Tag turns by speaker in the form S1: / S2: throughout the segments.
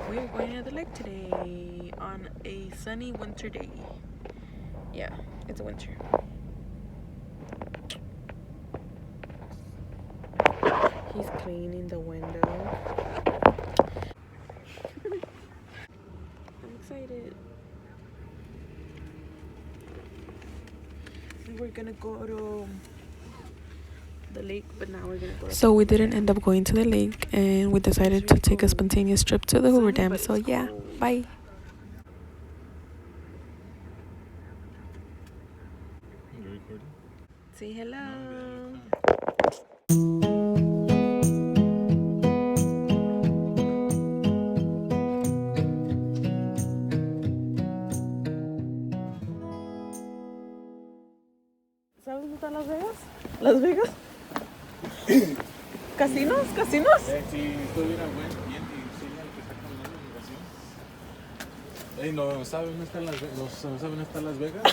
S1: We're going to the lake today on a sunny winter day. Yeah, it's a winter. He's cleaning the window. I'm excited. We're gonna go to the lake, but now we're gonna go. So we didn't end up going to the lake, and we decided to take a spontaneous trip to the Hoover Dam. So yeah, bye. Say hello. ¿Sabes dónde están Las Vegas? ¿Las Vegas? ¿Casinos? ¿Casinos?
S2: Si estuviera bien y sería el que está caminando en migración. ¿No sabe dónde están Las Vegas? ¿No sabe dónde están Las Vegas?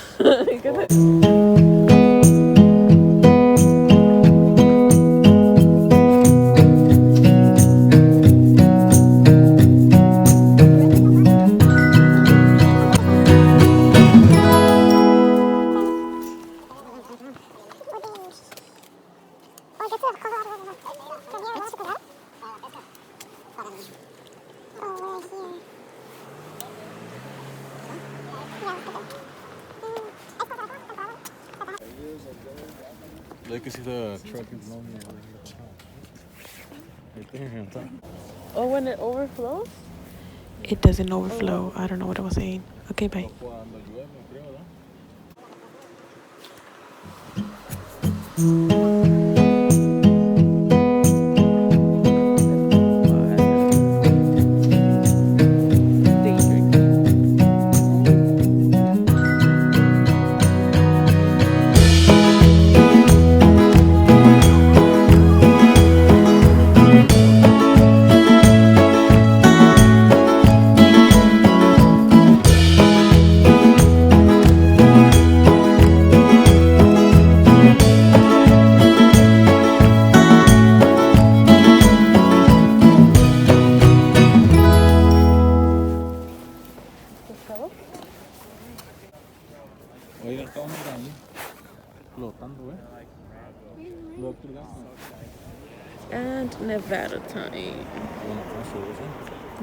S2: I can see the truck is long right there on top.
S1: Oh, when it overflows? It doesn't overflow. I don't know what I was saying. Okay, bye.
S2: Oiga, estamos mirando, flotando,
S1: And Nevada time.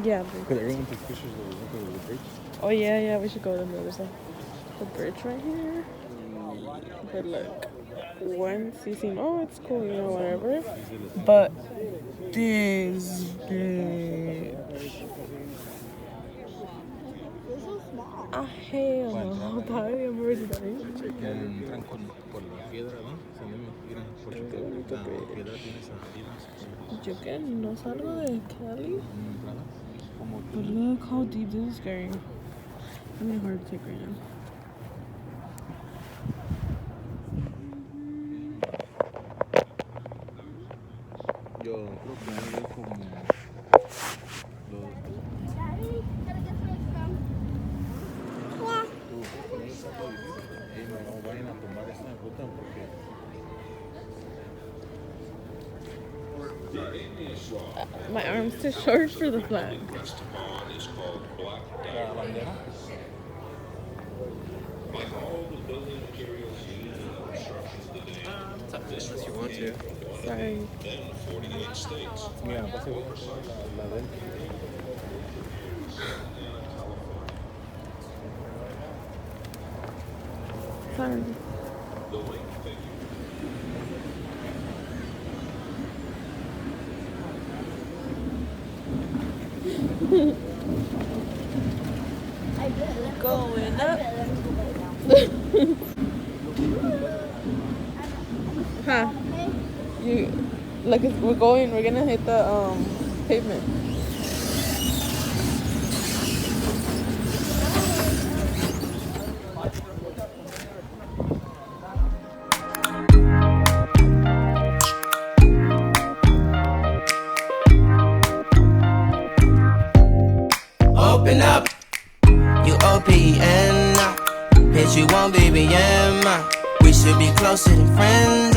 S1: Yeah.
S2: Because everyone takes pictures of the bridge.
S1: Oh yeah, we should go to the other side. The bridge right here. But look, once you see, oh, it's cool, whatever. But this bridge. Ah, hell no. Todavía me voy
S2: Entran por la piedra, ¿no?
S1: Yo que no salgo de Cali. But look how deep this is scary. I'm gonna heart attack right now.
S2: Yo creo que me voy como los... No vayan a tomar esta ruta porque...
S1: My arm's too short for the flag.
S3: Unless you want to.
S1: Sorry.
S2: Mira, pase la del.
S1: Sorry. Going up. Huh? We're gonna hit the pavement.
S4: Open up, you OPN, bitch, you won't BBM. We should be closer than friends.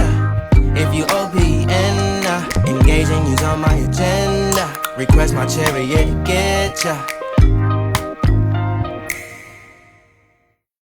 S4: If you OPN, engaging you's on my agenda. Request my chariot, get ya.